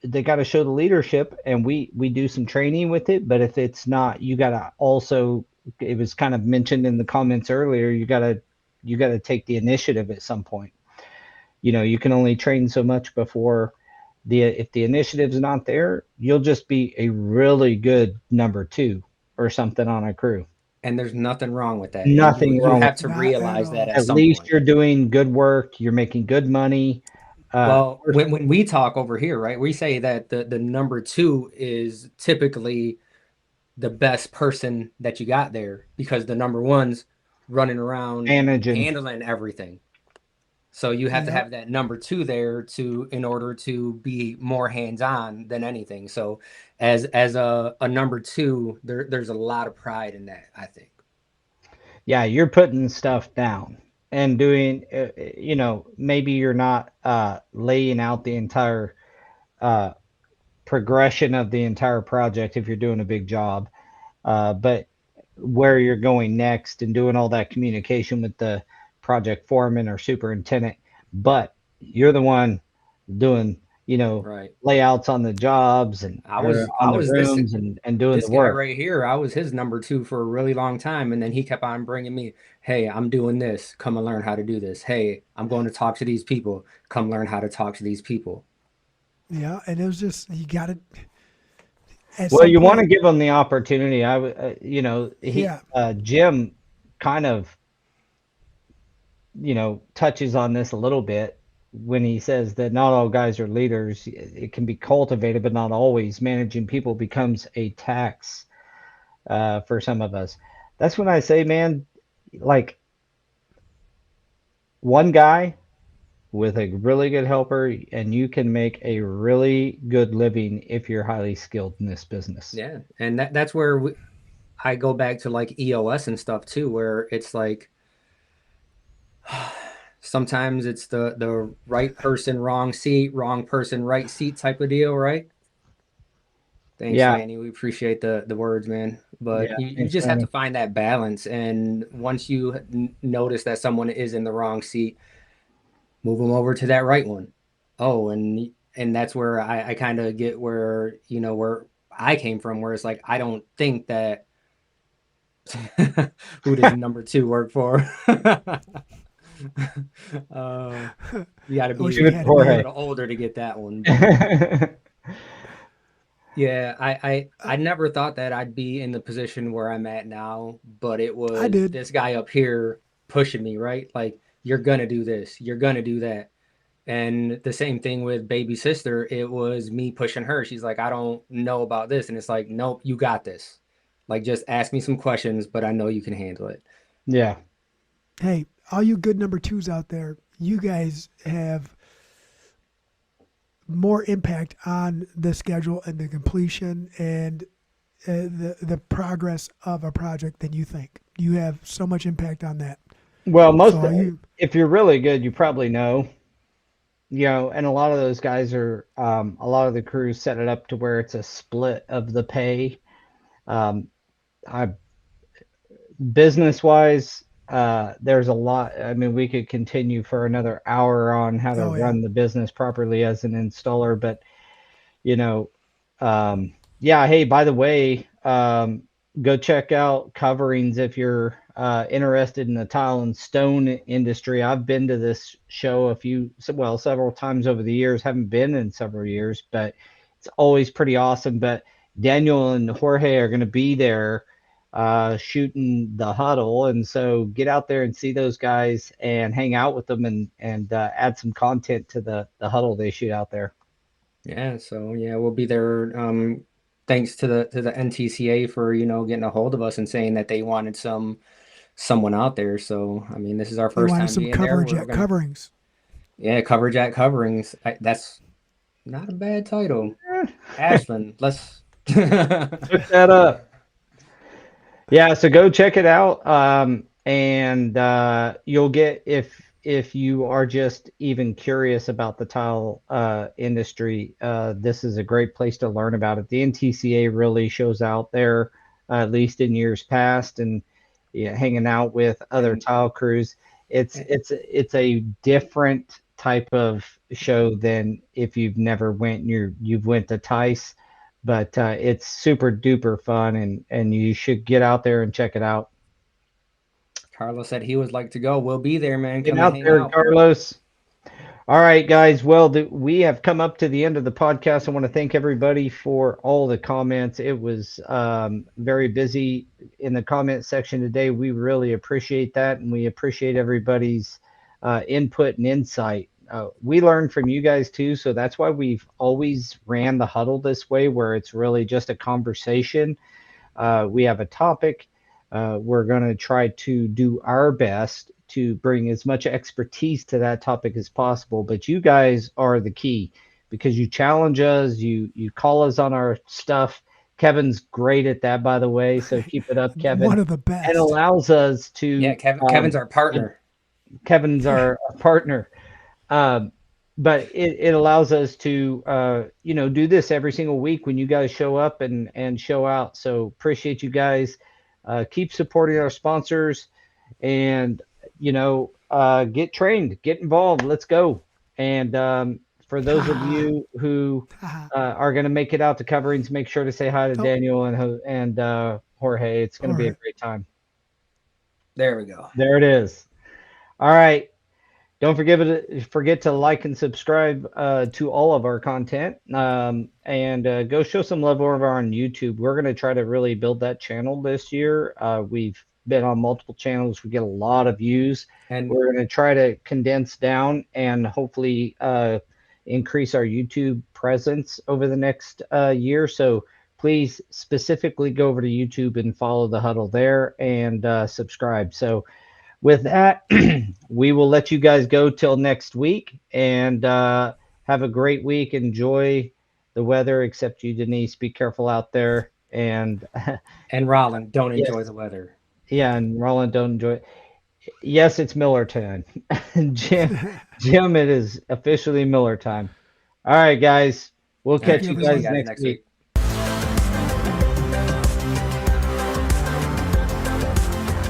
they got to show the leadership, and we do some training with it. But if it's not, you got to also, it was kind of mentioned in the comments earlier, you got to take the initiative at some point. You know, you can only train so much before the if the initiative's not there, you'll just be a really good number two or something on a crew. And there's nothing wrong with that. And Nothing you wrong with have it. to Not at realize that all. at At some least point. you're doing good work, you're making good money. Well, when we talk over here, right, we say that the number two is typically the best person that you got there because the number one's running around Managing. handling everything. So you have to Yep. have that number two there in order to be more hands-on than anything. So as a number two, there's a lot of pride in that, I think. Yeah, you're putting stuff down and doing, maybe you're not laying out the entire uh, progression of the entire project if you're doing a big job, but where you're going next and doing all that communication with the project foreman or superintendent, but you're the one doing, Right. layouts on the jobs and or I on the was this rooms and doing this the guy work. right here. I was his number two for a really long time, and then he kept on bringing me, "Hey, I'm doing this. Come and learn how to do this. Hey, I'm going to talk to these people. Come learn how to talk to these people." Yeah, and it was just you got to at Well, some you want to point. give them the opportunity. Yeah, Jim kind of, touches on this a little bit. when he says that not all guys are leaders. It can be cultivated, but not always. Managing people becomes a tax for some of us. That's when I say, man, like one guy with a really good helper, and you can make a really good living if you're highly skilled in this business. Yeah, and that's where I go back to like EOS and stuff too, where it's like sometimes it's the right person, wrong seat, wrong person, right seat type of deal, right? Thanks, Yeah. Lanny. We appreciate the words, man. But Yeah, you thanks, just have Lanny. to find that balance. And once you notice that someone is in the wrong seat, move them over to that right one. Oh, and that's where I kind of get where, where I came from, where it's like, I don't think that who does number 2 work for? You got to be a little older to get that one. But yeah, I never thought that I'd be in the position where I'm at now, but it was this guy up here pushing me, right? Like, you're gonna do this, you're gonna do that. And the same thing with baby sister, it was me pushing her. She's like, I don't know about this. And it's like, nope, you got this. Like, just ask me some questions, but I know you can handle it. Yeah. Hey, all you good number 2s out there, you guys have more impact on the schedule and the completion and the progress of a project than you think. You have so much impact on that. Well, if you're really good, you probably know. And a lot of those guys are, a lot of the crews set it up to where it's a split of the pay. Business wise, there's a lot. I mean, we could continue for another hour on how to run the business properly as an installer, but hey, by the way, go check out Coverings if you're interested in the tile and stone industry. I've been to this show several times over the years. Haven't been in several years, but it's always pretty awesome. But Daniel and Jorge are going to be there shooting the huddle, and so get out there and see those guys and hang out with them and add some content to the huddle they shoot out there. Yeah, so yeah, we'll be there. Thanks to the NTCA for getting a hold of us and saying that they wanted someone out there. So I mean, this is our first time being there. Coverings. Yeah, coverage at Coverings. That's not a bad title. Ashland, let's look that up. Yeah, so go check it out. And you'll get, if you are just even curious about the tile industry, this is a great place to learn about it. The NTCA really shows out there, at least in years past, and hanging out with other tile crews. It's a different type of show than if you've never went and you've went to Tice, but it's super duper fun, and you should get out there and check it out. Carlos said he would like to go. We'll be there, man. Come out there, Carlos. All right, guys. Well, we have come up to the end of the podcast. I want to thank everybody for all the comments. It was very busy in the comment section today. We really appreciate that, and we appreciate everybody's input and insight. We learn from you guys too, so that's why we've always ran the huddle this way, where it's really just a conversation. We have a topic. We're going to try to do our best to bring as much expertise to that topic as possible. But you guys are the key, because you challenge us, you call us on our stuff. Kevin's great at that, by the way, so keep it up, Kevin. One of the best. And allows us to... Yeah, Kevin's our partner. Kevin's our partner. But it allows us to, do this every single week when you guys show up and show out. So appreciate you guys. Keep supporting our sponsors, and get trained, get involved. Let's go. And for those of you who are going to make it out to Coverings, make sure to say hi to Daniel and Jorge. It's going to be a great time. There we go. There it is. All right. Don't forget to like and subscribe to all of our content, and go show some love over on YouTube. We're going to try to really build that channel this year. We've been on multiple channels. We get a lot of views, And we're going to try to condense down and hopefully increase our YouTube presence over the next year. So please specifically go over to YouTube and follow the Huddle there and subscribe. So with that, we will let you guys go till next week, and have a great week. Enjoy the weather, except you, Denise. Be careful out there. And Rollin, don't Yes. enjoy the weather. yeah, and Roland, don't enjoy it. Yes, it's Miller time. Jim, it is officially Miller time. All right, guys. We'll catch you you, guys everyone. next week.